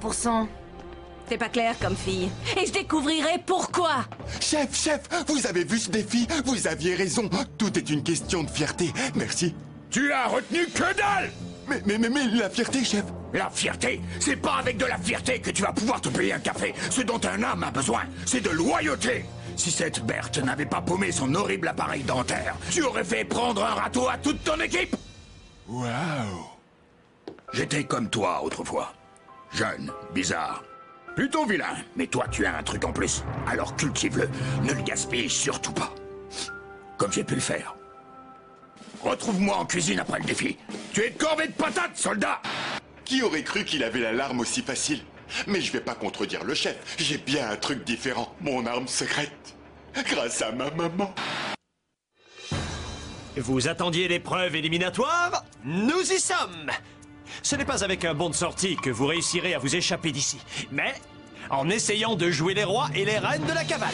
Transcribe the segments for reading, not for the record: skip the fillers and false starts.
100%. T'es pas clair comme fille. Et je découvrirai pourquoi. Chef, vous avez vu ce défi? Vous aviez raison. Tout est une question de fierté. Merci. Tu as retenu que dalle! Mais la fierté, chef. La fierté, c'est pas avec de la fierté que tu vas pouvoir te payer un café. Ce dont un homme a besoin, c'est de loyauté. Si cette Berthe n'avait pas paumé son horrible appareil dentaire, tu aurais fait prendre un râteau à toute ton équipe. Waouh. J'étais comme toi autrefois. Jeune, bizarre. Plutôt vilain, mais toi tu as un truc en plus. Alors cultive-le, ne le gaspille surtout pas. Comme j'ai pu le faire. Retrouve-moi en cuisine après le défi. Tu es corvé de patates, soldat! Qui aurait cru qu'il avait l'alarme aussi facile? Mais je vais pas contredire le chef. J'ai bien un truc différent. Mon arme secrète. Grâce à ma maman. Vous attendiez l'épreuve éliminatoire? Nous y sommes! Ce n'est pas avec un bond de sortie que vous réussirez à vous échapper d'ici, mais en essayant de jouer les rois et les reines de la cavale.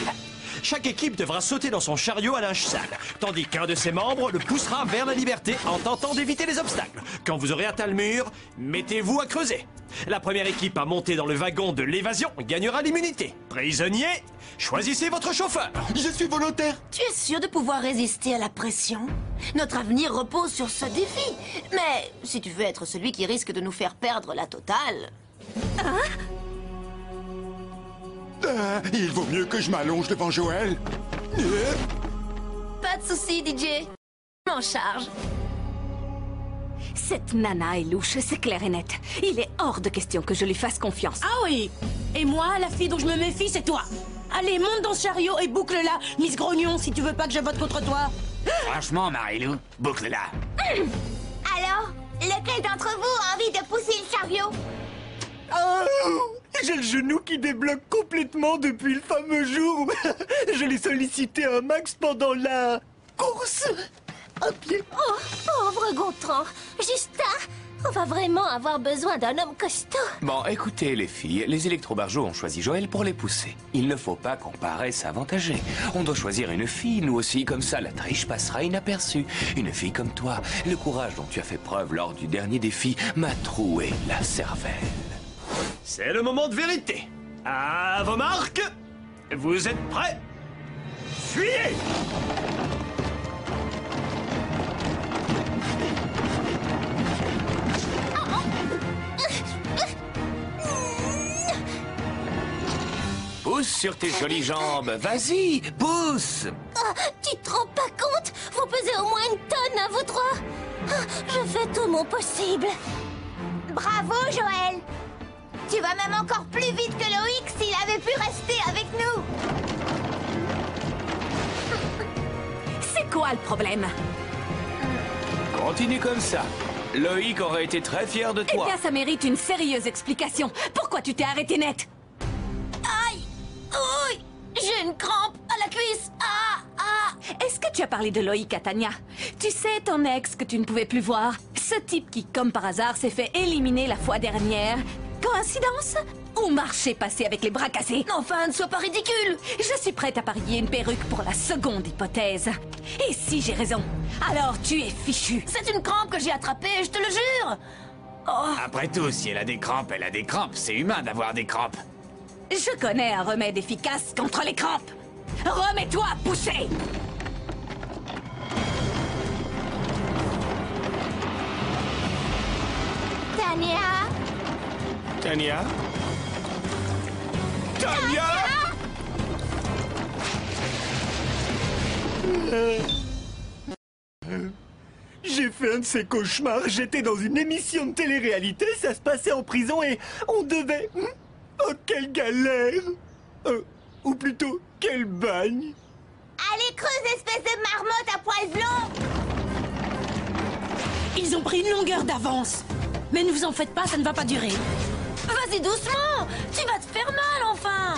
Chaque équipe devra sauter dans son chariot à linge sale, tandis qu'un de ses membres le poussera vers la liberté en tentant d'éviter les obstacles. Quand vous aurez atteint le mur, mettez-vous à creuser. La première équipe à monter dans le wagon de l'évasion gagnera l'immunité. Prisonnier, choisissez votre chauffeur. Je suis volontaire. Tu es sûr de pouvoir résister à la pression? Notre avenir repose sur ce défi. Mais si tu veux être celui qui risque de nous faire perdre la totale... Il vaut mieux que je m'allonge devant Joël. Pas de souci, DJ. Je m'en charge. Cette nana est louche, c'est clair et net. Il est hors de question que je lui fasse confiance. Ah oui. Et moi, la fille dont je me méfie, c'est toi. Allez, monte dans ce chariot et boucle-la, Miss Grognon, si tu veux pas que je vote contre toi. Franchement, Marilou, boucle-la. Alors, lequel d'entre vous a envie de pousser le chariot? Oh, j'ai le genou qui débloque complètement depuis le fameux jour où je l'ai sollicité un max pendant la course à pied. Oh, pauvre Gontran. Justin, on va vraiment avoir besoin d'un homme costaud. Bon, écoutez les filles, les électrobarjots ont choisi Joël pour les pousser. Il ne faut pas qu'on paraisse avantagé. On doit choisir une fille, nous aussi, comme ça la triche passera inaperçue. Une fille comme toi, le courage dont tu as fait preuve lors du dernier défi m'a troué la cervelle. C'est le moment de vérité. À vos marques, vous êtes prêts? Fuyez! Pousse sur tes jolies jambes, vas-y, pousse! Ah, tu te rends pas compte? Vous pesez au moins 1 tonne à vous trois. Ah, je fais tout mon possible. Bravo, Joël. Tu vas même encore plus vite que Loïc s'il avait pu rester avec nous. C'est quoi le problème? Continue comme ça. Loïc aurait été très fier de Eh toi. bien, ça mérite une sérieuse explication. Pourquoi tu t'es arrêté net? Aïe! Ouille! J'ai une crampe à la cuisse. Est-ce que tu as parlé de Loïc à Tania? Tu sais, ton ex que tu ne pouvais plus voir. Ce type qui, comme par hasard, s'est fait éliminer la fois dernière. Coïncidence? Ou marché passé avec les bras cassés? Enfin, ne sois pas ridicule. Je suis prête à parier une perruque pour la seconde hypothèse. Et si j'ai raison, alors tu es fichu. C'est une crampe que j'ai attrapée, je te le jure. Après tout, si elle a des crampes, elle a des crampes. C'est humain d'avoir des crampes. Je connais un remède efficace contre les crampes. Remets-toi à pousser! Tania? Tania? Tania? J'ai fait un de ces cauchemars. J'étais dans une émission de télé-réalité, ça se passait en prison et on devait... Oh, quelle galère! Ou plutôt, quel bagne! Allez, creuse, espèce de marmotte à poils blancs! Ils ont pris une longueur d'avance. Mais ne vous en faites pas, ça ne va pas durer. Vas-y doucement! Tu vas te faire mal, enfin!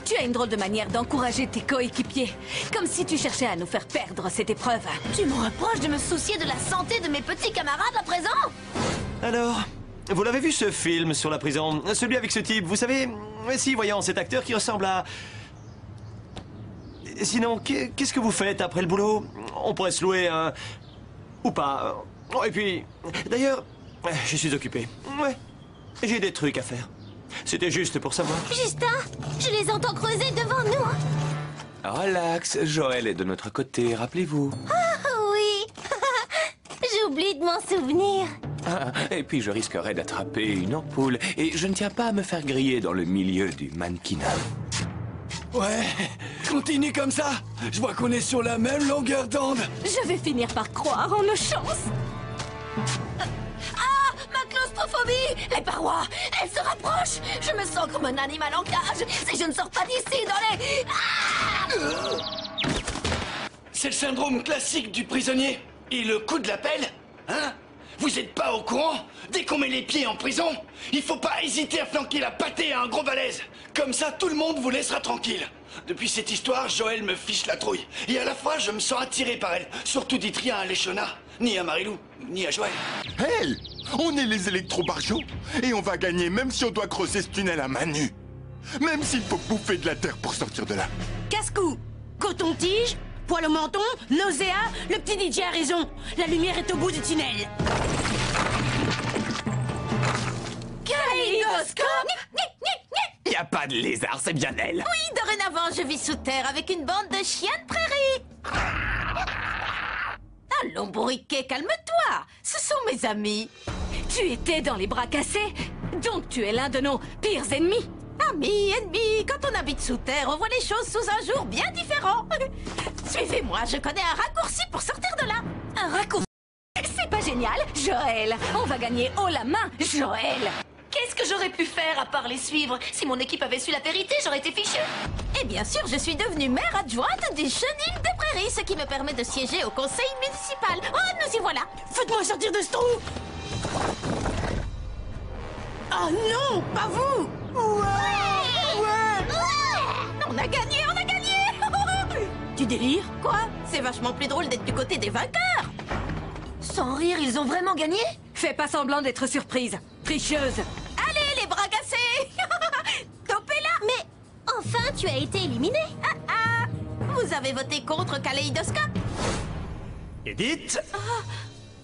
Tu as une drôle de manière d'encourager tes coéquipiers. Comme si tu cherchais à nous faire perdre cette épreuve. Tu me reproches de me soucier de la santé de mes petits camarades à présent? Alors, vous l'avez vu ce film sur la prison? Celui avec ce type, vous savez? Si, voyons, cet acteur qui ressemble à... Sinon, qu'est-ce que vous faites après le boulot? On pourrait se louer un... Ou pas. Oh, et puis, d'ailleurs, je suis occupé. Ouais, j'ai des trucs à faire. C'était juste pour savoir. Justin, je les entends creuser devant nous. Relax, Joël est de notre côté, rappelez-vous. Ah oui. J'oublie de m'en souvenir. Ah, et puis je risquerais d'attraper une ampoule. Et je ne tiens pas à me faire griller dans le milieu du mannequinat. Ouais, continue comme ça. Je vois qu'on est sur la même longueur d'onde. Je vais finir par croire en nos chances. Ah, ma claustrophobie! Les parois, elles se rapprochent. Je me sens comme un animal en cage. Si je ne sors pas d'ici dans les... Ah! C'est le syndrome classique du prisonnier. Et le coup de la pelle, hein? Vous êtes pas au courant? Dès qu'on met les pieds en prison, il faut pas hésiter à flanquer la pâtée à un gros balèze. Comme ça, tout le monde vous laissera tranquille. Depuis cette histoire, Joël me fiche la trouille. Et à la fois, je me sens attiré par elle. Surtout dites rien à Léchona, ni à Marilou, ni à Joël. Hey! On est les électrobarjots et on va gagner même si on doit creuser ce tunnel à main nue. Même s'il faut bouffer de la terre pour sortir de là. Casse-cou, coton-tige, poil au menton, nausea, le petit DJ a raison. La lumière est au bout du tunnel. Kaléidoscope! Y a pas de lézard, c'est bien elle. Oui, dorénavant, je vis sous terre avec une bande de chiens de prairie. Allons, bourriquet, calme-toi. Ce sont mes amis. Tu étais dans les bras cassés, donc tu es l'un de nos pires ennemis. Amis, ennemis, quand on habite sous terre, on voit les choses sous un jour bien différent. Suivez-moi, je connais un raccourci pour sortir de là. Un raccourci. C'est pas génial, Joël. On va gagner haut la main, Joël. Qu'est-ce que j'aurais pu faire à part les suivre? Si mon équipe avait su la vérité, j'aurais été fichu. Et bien sûr, je suis devenue maire adjointe du Chenil des Prairies, ce qui me permet de siéger au conseil municipal. Oh, nous y voilà. Faites-moi sortir de ce trou. Oh non, pas vous. On a gagné, on a gagné. Tu délires? Quoi? C'est vachement plus drôle d'être du côté des vainqueurs. Sans rire, ils ont vraiment gagné? Fais pas semblant d'être surprise. Tricheuse. Allez, les bras cassés. Topez-la. Mais enfin, tu as été éliminé. Vous avez voté contre Kaléidoscope. Edith,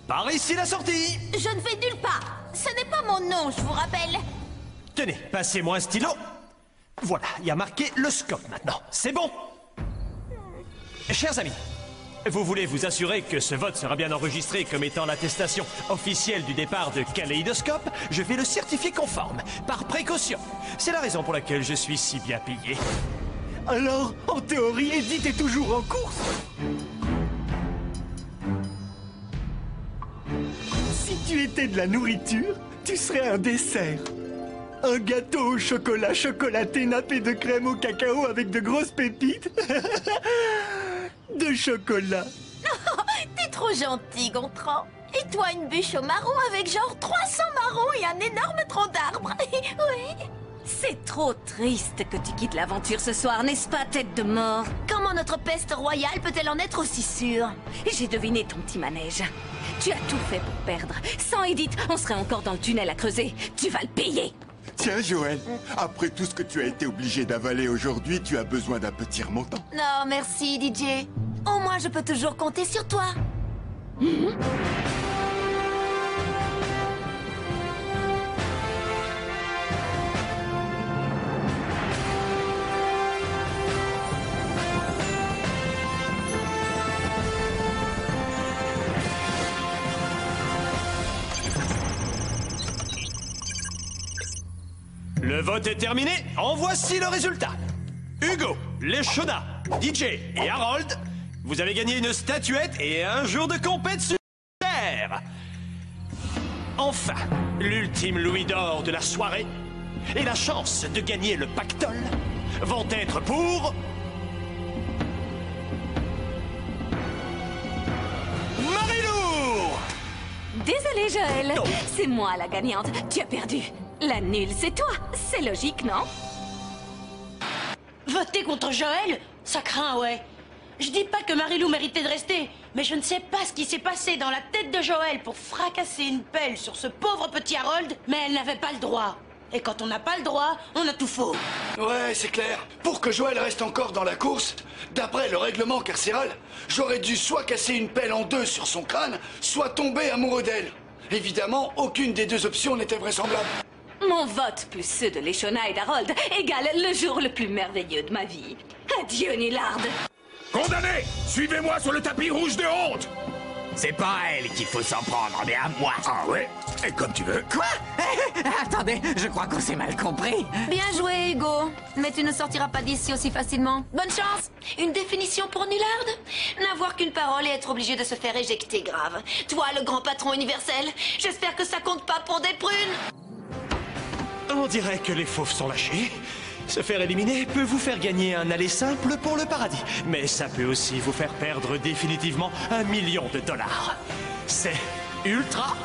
par ici la sortie. Je ne vais nulle part. Ce n'est pas mon nom, je vous rappelle. Tenez, passez-moi un stylo. Voilà, il y a marqué le scope maintenant. C'est bon. Chers amis, vous voulez vous assurer que ce vote sera bien enregistré comme étant l'attestation officielle du départ de Kaléidoscope? Je vais le certifier conforme, par précaution. C'est la raison pour laquelle je suis si bien payé. Alors, en théorie, Edith est toujours en course. Si tu étais de la nourriture, tu serais un dessert. Un gâteau au chocolat chocolaté nappé de crème au cacao avec de grosses pépites de chocolat. T'es trop gentil, Gontran. Et toi, une bûche au marron avec genre 300 marrons et un énorme tronc d'arbre. Oui. C'est trop triste que tu quittes l'aventure ce soir, n'est-ce pas, tête de mort? Comment notre peste royale peut-elle en être aussi sûre? J'ai deviné ton petit manège. Tu as tout fait pour perdre. Sans Edith, on serait encore dans le tunnel à creuser. Tu vas le payer. Tiens, Joël, après tout ce que tu as été obligé d'avaler aujourd'hui, tu as besoin d'un petit remontant. Non, merci, DJ. Au moins, je peux toujours compter sur toi. Le vote est terminé. En voici le résultat. Hugo, Léchona, DJ et Harold, vous avez gagné une statuette et un jour de compète sur terre. Enfin, l'ultime louis d'or de la soirée et la chance de gagner le pactole vont être pour... Marilou! Désolé, Joël. Non. C'est moi la gagnante. Tu as perdu. La nulle, c'est toi. C'est logique, non? Voter contre Joël? Ça craint, ouais. Je dis pas que Marilou méritait de rester, mais je ne sais pas ce qui s'est passé dans la tête de Joël pour fracasser une pelle sur ce pauvre petit Harold, mais elle n'avait pas le droit. Et quand on n'a pas le droit, on a tout faux. Ouais, c'est clair. Pour que Joël reste encore dans la course, d'après le règlement carcéral, j'aurais dû soit casser une pelle en deux sur son crâne, soit tomber amoureux d'elle. Évidemment, aucune des deux options n'était vraisemblable. Mon vote plus ceux de Leshona et d'Harold égale le jour le plus merveilleux de ma vie. Adieu, Nillard. Condamné! Suivez-moi sur le tapis rouge de honte! C'est pas à elle qu'il faut s'en prendre, mais à moi. Ah ouais? Et comme tu veux. Quoi? Attendez, je crois qu'on s'est mal compris. Bien joué, Hugo. Mais tu ne sortiras pas d'ici aussi facilement. Bonne chance. Une définition pour Nullard? N'avoir qu'une parole et être obligé de se faire éjecter grave. Toi, le grand patron universel, j'espère que ça compte pas pour des prunes. On dirait que les fauves sont lâchés. Se faire éliminer peut vous faire gagner un aller simple pour le paradis. Mais ça peut aussi vous faire perdre définitivement $1 million. C'est ultra...